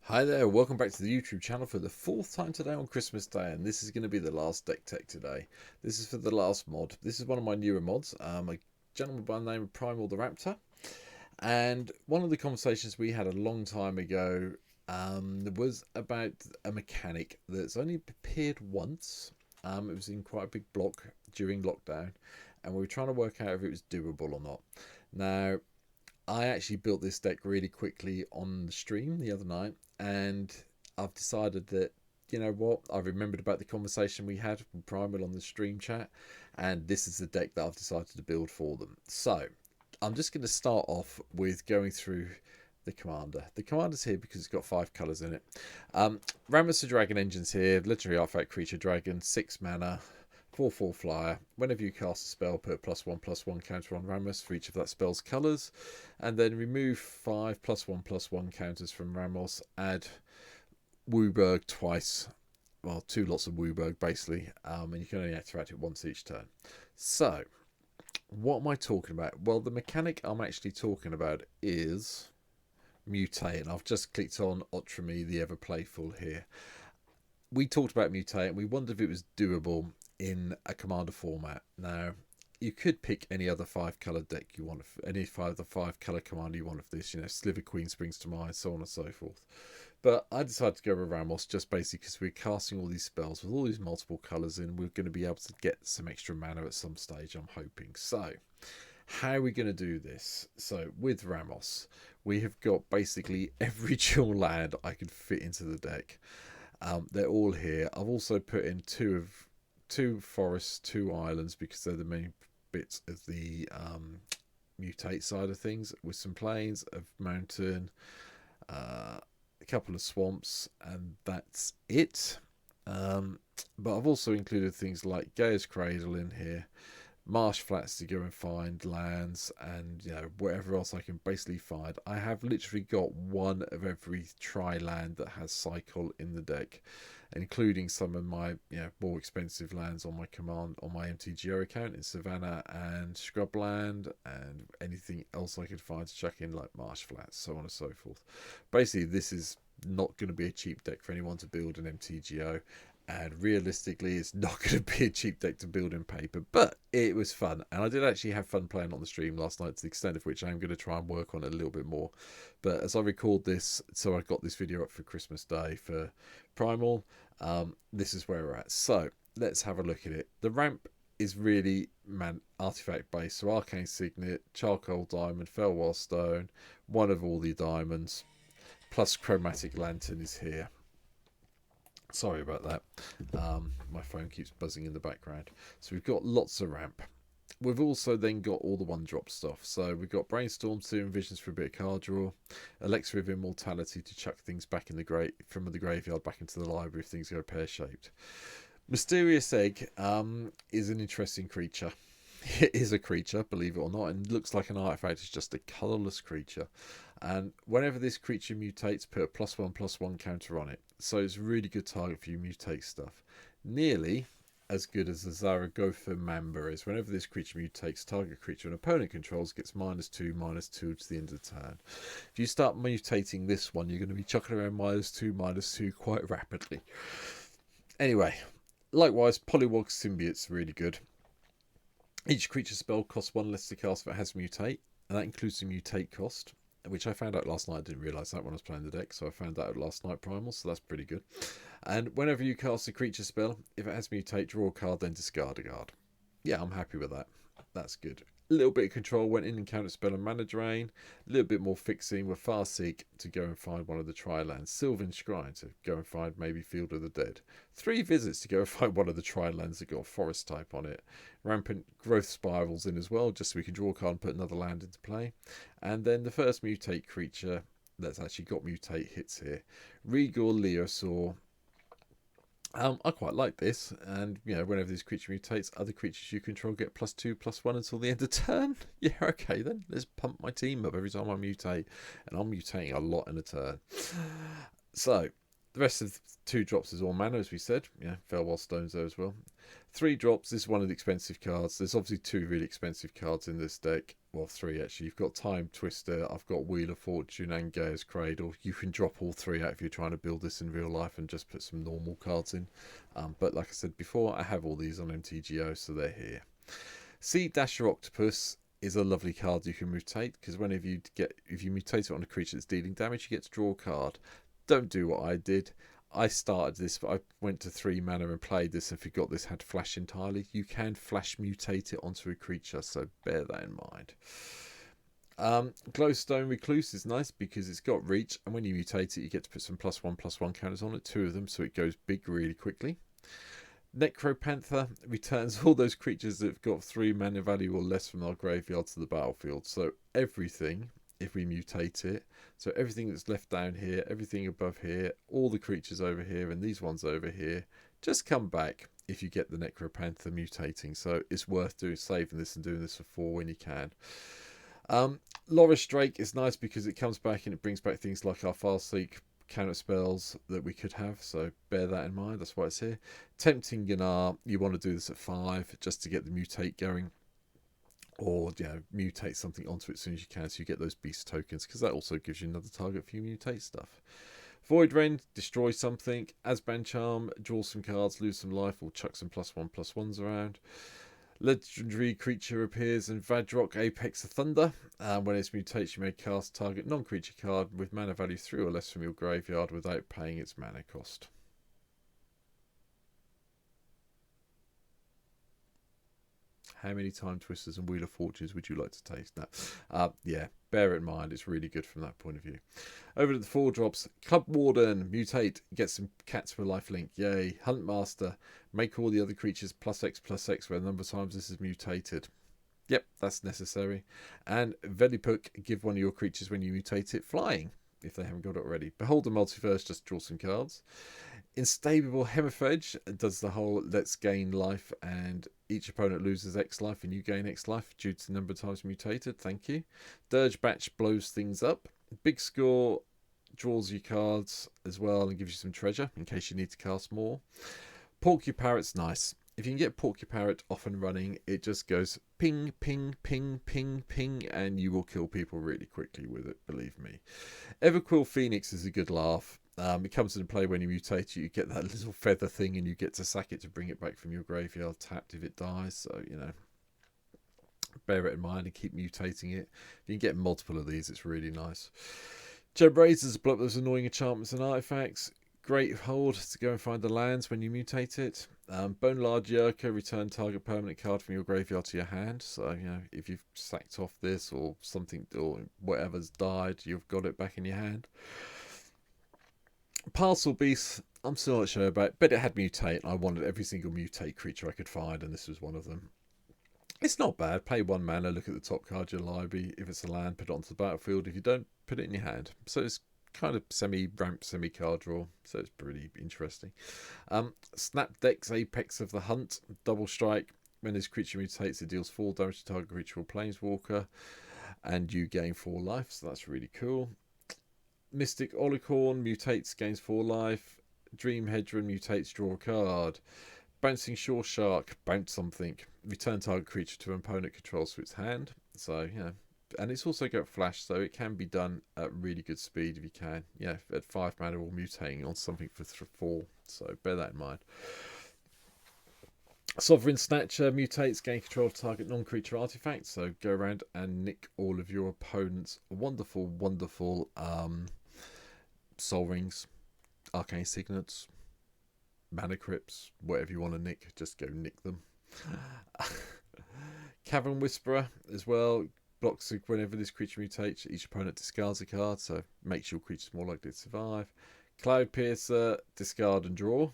Hi there, welcome back to the YouTube channel for the fourth time today on Christmas Day, and this is going to be the last deck tech today. This is for the last mod. This is one of my newer mods, a gentleman by the name of Primal the Raptor. And one of the conversations we had a long time ago was about a mechanic that's only appeared once. It was in quite a big block during lockdown, and we were trying to work out if it was doable or not. Now, I actually built this deck really quickly on the stream the other night, and I've decided that, you know what, I remembered about the conversation we had with Primal on the stream chat, and this is the deck that I've decided to build for them. So I'm just going to start off with going through the commander. The commander's here because it's got 5 colours in it. Rammus the Dragon Engine's here, literary artifact creature dragon, 6 mana, 4/4 flyer. Whenever you cast a spell, put a +1/+1 counter on Rammus for each of that spell's colours, and then remove 5 +1/+1 counters from Rammus. Add Wooburg twice, well, 2 lots of Wooburg basically, and you can only activate it once each turn. So, what am I talking about? Well, the mechanic I'm actually talking about is Mutate, and I've just clicked on Otrami the Ever Playful here. We talked about Mutate, and we wondered if it was doable in a commander format. Now, you could pick any other 5 colour deck you want, any other 5 colour commander you want of this, Sliver Queen springs to mind, so on and so forth. But I decided to go with Ramos just basically because we're casting all these spells with all these multiple colours in. We're going to be able to get some extra mana at some stage, I'm hoping. So, how are we going to do this? So, with Ramos, we have got basically every dual land I could fit into the deck. They're all here. I've also put in two forests, 2 islands, because they're the main bits of the mutate side of things, with some plains, a mountain, a couple of swamps, and that's it. But I've also included things like Gaia's Cradle in here, marsh flats to go and find lands, and whatever else I can basically find. I have literally got one of every tri-land that has cycle in the deck, including some of my more expensive lands on my MTGO account in Savannah and Scrubland, and anything else I could find to chuck in, like marsh flats, so on and so forth. Basically, this is not going to be a cheap deck for anyone to build an MTGO, and realistically it's not going to be a cheap deck to build in paper, but it was fun, and I did actually have fun playing on the stream last night, to the extent of which I'm going to try and work on it a little bit more. But as I record this, so I got this video up for Christmas Day for Primal, this is where we're at. So let's have a look at it. The ramp is really artifact based, so Arcane Signet, Charcoal Diamond, Fellwar Stone, one of all the diamonds, plus Chromatic Lantern is here. Sorry about that. My phone keeps buzzing in the background. So we've got lots of ramp. We've also then got all the 1-drop stuff. So we've got Brainstorm 2 and Visions for a bit of card draw, Elixir of Immortality to chuck things back in from the graveyard back into the library if things go pear-shaped. Mysterious Egg is an interesting creature. It is a creature, believe it or not, and looks like an artifact. It's just a colourless creature. And whenever this creature mutates, put a +1/+1 counter on it. So it's a really good target for your mutate stuff. Nearly as good as the Zaragoza Mamba is. Whenever this creature mutates, target creature an opponent controls gets -2/-2 to the end of the turn. If you start mutating this one, you're going to be chucking around -2/-2 quite rapidly. Anyway, likewise, Polywog Symbiote's really good. Each creature spell costs 1 less to cast if it has mutate, and that includes the mutate cost, which I found out last night. I didn't realise that when I was playing the deck, so I found that out last night, Primal, so that's pretty good. And whenever you cast a creature spell, if it has mutate, draw a card, then discard a card. Yeah, I'm happy with that. That's good. A little bit of control went in and counter spell and mana drain. A little bit more fixing with Farseek to go and find one of the tri-lands. Sylvan Shrine to go and find maybe Field of the Dead. 3 visits to go and find one of the tri-lands that got a forest type on it. Rampant Growth Spirals in as well, just so we can draw a card and put another land into play. And then the first mutate creature that's actually got mutate hits here. Regal Leosaur. I quite like this, and whenever this creature mutates, other creatures you control get +2/+1 until the end of turn. Yeah, okay then, let's pump my team up every time I mutate, and I'm mutating a lot in a turn. So the rest of the 2 drops is all mana, as we said. Fellwar Stones there as well. 3 drops, this is one of the expensive cards. There's obviously 2 really expensive cards in this deck. well, 3 actually. You've got Time Twister, I've got Wheel of Fortune and Gaia's Cradle. You can drop all 3 out if you're trying to build this in real life and just put some normal cards in. But like I said before, I have all these on MTGO, so they're here. Sea Dasher Octopus is a lovely card you can mutate, because whenever if you mutate it on a creature that's dealing damage, you get to draw a card. Don't do what I did. I started this, I went to 3 mana and played this and forgot this had flash entirely. You can flash mutate it onto a creature, so bear that in mind. Glowstone Recluse is nice because it's got reach, and when you mutate it, you get to put some +1/+1 counters on it, 2 of them, so it goes big really quickly. Necropanther returns all those creatures that have got 3 mana value or less from our graveyard to the battlefield. So everything, if we mutate it, so everything that's left down here, everything above here, all the creatures over here, and these ones over here, just come back if you get the Necropanther mutating. So it's worth saving this and doing this for 4 when you can. Loris Drake is nice because it comes back and it brings back things like our Farseek counter spells that we could have, so bear that in mind. That's why it's here. Tempting Gunnar, you want to do this at 5 just to get the mutate going, or mutate something onto it as soon as you can, so you get those beast tokens, because that also gives you another target for your mutate stuff. Void Rain, destroy something. Asban Charm, draw some cards, lose some life, or chuck some +1/+1s around. Legendary creature appears in Vadrock, Apex of Thunder. When it mutates, you may cast target non-creature card with mana value 3 or less from your graveyard without paying its mana cost. How many Time Twisters and Wheel of Fortunes would you like to taste? No. Yeah, bear it in mind. It's really good from that point of view. Over to the 4 drops. Club Warden, mutate, get some cats for lifelink. Yay. Huntmaster, make all the other creatures +X/+X where a number of times this is mutated. Yep, that's necessary. And Velipuk, give one of your creatures when you mutate it flying, if they haven't got it already. Behold the Multiverse, just draw some cards. Instable Hemiphage does the whole let's gain life and each opponent loses X life and you gain X life due to the number of times mutated. Thank you. Dirge Batch blows things up. Big Score draws you cards as well and gives you some treasure in case you need to cast more. Porcuparrot's nice. If you can get Porcuparrot off and running, it just goes ping, ping, ping, ping, ping, and you will kill people really quickly with it, believe me. Everquill Phoenix is a good laugh. It comes into play when you mutate, you get that little feather thing and you get to sack it to bring it back from your graveyard tapped if it dies. So, bear it in mind and keep mutating it. If you can get multiple of these, it's really nice. Jebrazers is block those annoying enchantments and artifacts. Great hold to go and find the lands when you mutate it. Bone Lard Yerka, return target permanent card from your graveyard to your hand. So, if you've sacked off this or something or whatever's died, you've got it back in your hand. Parcel Beast, I'm still not sure about, but it had mutate. I wanted every single mutate creature I could find, and this was one of them. It's not bad. Pay 1 mana, look at the top card of your library. If it's a land, put it onto the battlefield. If you don't, put it in your hand. So it's kind of semi-ramp, semi-card draw. So it's pretty interesting. Snapdeck's Apex of the Hunt, double strike. When this creature mutates, it deals 4 damage to target creature or planeswalker, and you gain 4 life. So that's really cool. Mystic Olicorn mutates, gains 4 life. Dream Hedron mutates, draw a card. Bouncing Shore Shark, bounce something. Return target creature to an opponent controls to its hand. So, and it's also got flash, so it can be done at really good speed if you can. At 5 mana or mutating on something for 4. So bear that in mind. Sovereign Snatcher mutates, gain control of target non-creature artifacts. So go around and nick all of your opponent's wonderful, wonderful Soul Rings, Arcane Signets, Mana Crypts, whatever you want to nick, just go nick them. Cavern Whisperer as well. Blocks whenever this creature mutates, each opponent discards a card, so makes your creatures more likely to survive. Cloud Piercer, discard and draw.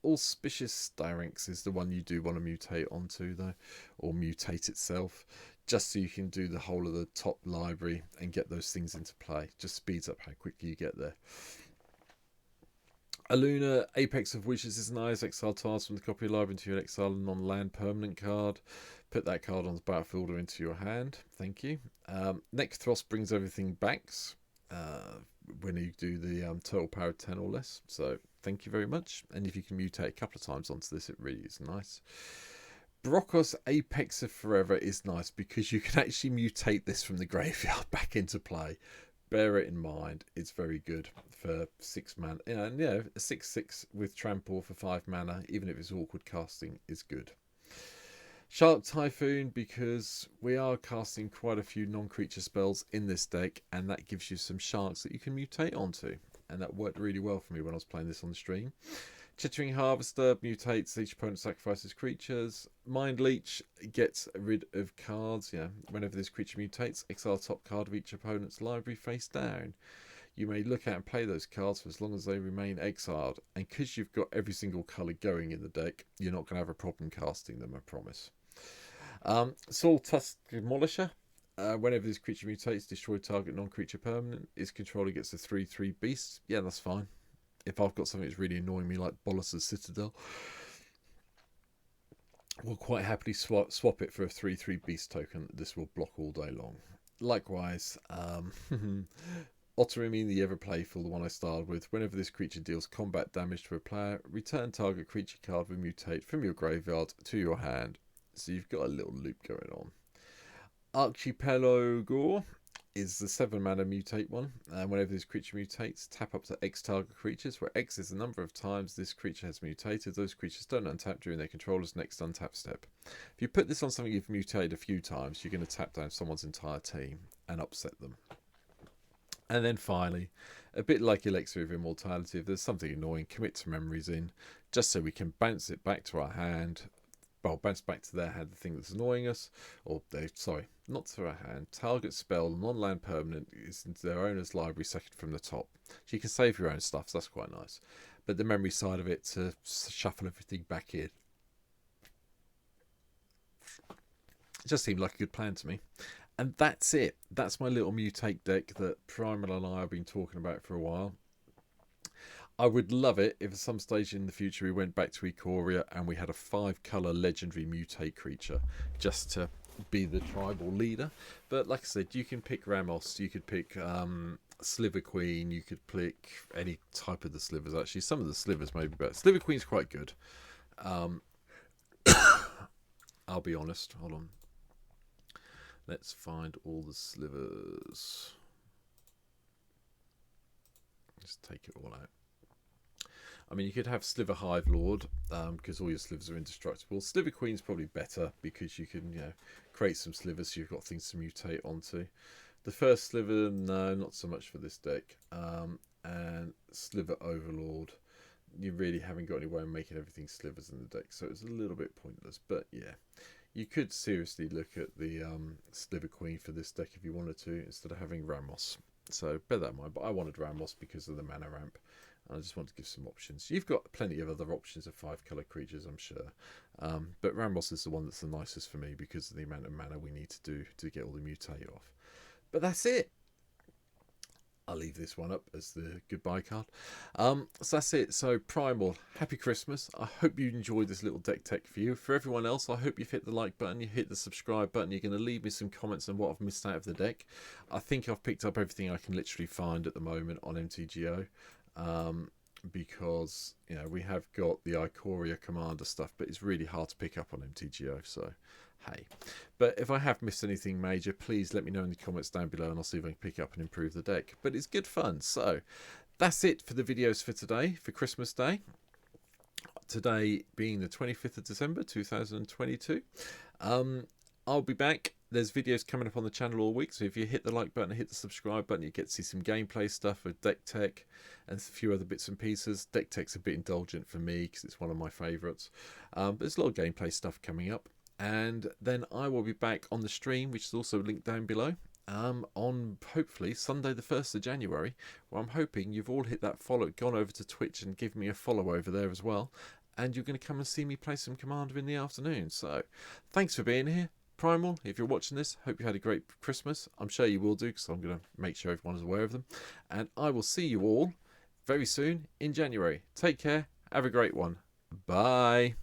Auspicious Styrinx is the one you do want to mutate onto, though, or mutate itself, just so you can do the whole of the top library and get those things into play. Just speeds up how quickly you get there. Aluna, Apex of Wishes is nice. Exile tiles from the copy library into your exile and non-land permanent card. Put that card on the battlefield or into your hand. Thank you. Neckthrust brings everything back when you do the total power 10 or less. So thank you very much. And if you can mutate a couple of times onto this, it really is nice. Brokos Apex of Forever is nice because you can actually mutate this from the graveyard back into play. Bear it in mind. It's very good for 6 mana. And a 6/6 with trample for 5 mana, even if it's awkward casting, is good. Shark Typhoon, because we are casting quite a few non-creature spells in this deck, and that gives you some sharks that you can mutate onto. And that worked really well for me when I was playing this on the stream. Chittering Harvester mutates, each opponent sacrifices creatures. Mind Leech gets rid of cards. Whenever this creature mutates, exile top card of each opponent's library face down. You may look at and play those cards for as long as they remain exiled. And because you've got every single colour going in the deck, you're not going to have a problem casting them, I promise. Soul Tusk Demolisher. Whenever this creature mutates, destroy target non-creature permanent. Its controller gets a 3/3 beast. Yeah, that's fine. If I've got something that's really annoying me, like Bolas's Citadel, we'll quite happily swap it for a 3/3 beast token. This will block all day long. Likewise, Otterimine the Ever Playful, the one I started with. Whenever this creature deals combat damage to a player, return target creature card with mutate from your graveyard to your hand. So you've got a little loop going on. Archipelago is the 7 mana mutate one, and whenever this creature mutates, tap up to X target creatures, where X is the number of times this creature has mutated. Those creatures don't untap during their controller's next untap step. If you put this on something you've mutated a few times, you're going to tap down someone's entire team and upset them. And then finally, a bit like Elixir of Immortality, if there's something annoying, commit to Memories in, just so we can bounce it back to our hand. Well, bounce back to their hand the thing that's annoying us, or not to our hand. Target spell, non-land permanent, is into their owner's library second from the top. So you can save your own stuff, so that's quite nice. But the memory side of it to shuffle everything back in. It just seemed like a good plan to me. And that's it. That's my little mutate deck that Primal and I have been talking about for a while. I would love it if at some stage in the future we went back to Ikoria and we had a 5-colour legendary mutate creature just to be the tribal leader. But like I said, you can pick Ramos, you could pick Sliver Queen, you could pick any type of the slivers. Actually, some of the slivers may be better. Sliver Queen's quite good. I'll be honest. Hold on. Let's find all the slivers. Just take it all out. I mean, you could have Sliver Hive Lord, because all your slivers are indestructible. Sliver Queen's probably better because you can, create some slivers so you've got things to mutate onto. The first sliver, no, not so much for this deck. And Sliver Overlord, you really haven't got any way of making everything slivers in the deck, so it's a little bit pointless. But yeah, you could seriously look at the Sliver Queen for this deck if you wanted to, instead of having Ramos. So bear that in mind. But I wanted Ramos because of the mana ramp. I just want to give some options. You've got plenty of other options of 5-colour creatures, I'm sure. But Ramos is the one that's the nicest for me because of the amount of mana we need to do to get all the mutate off. But that's it. I'll leave this one up as the goodbye card. So that's it. So Primal, happy Christmas. I hope you enjoyed this little deck tech for you. For everyone else, I hope you've hit the like button, you hit the subscribe button. You're going to leave me some comments on what I've missed out of the deck. I think I've picked up everything I can literally find at the moment on MTGO. Because we have got the Ikoria Commander stuff, but it's really hard to pick up on MTGO, so hey. But if I have missed anything major, please let me know in the comments down below and I'll see if I can pick up and improve the deck. But it's good fun. So that's it for the videos for today, for Christmas Day. Today being the 25th of December 2022. I'll be back. There's videos coming up on the channel all week, so if you hit the like button and hit the subscribe button, you get to see some gameplay stuff with deck tech and a few other bits and pieces. Deck tech's a bit indulgent for me because it's one of my favourites. But there's a lot of gameplay stuff coming up. And then I will be back on the stream, which is also linked down below, on hopefully Sunday the 1st of January, where I'm hoping you've all hit that follow, gone over to Twitch and given me a follow over there as well. And you're going to come and see me play some Commander in the afternoon. So thanks for being here. Primal, if you're watching this, hope you had a great Christmas. I'm sure you will do, because I'm going to make sure everyone is aware of them. And I will see you all very soon in January. Take care. Have a great one. Bye.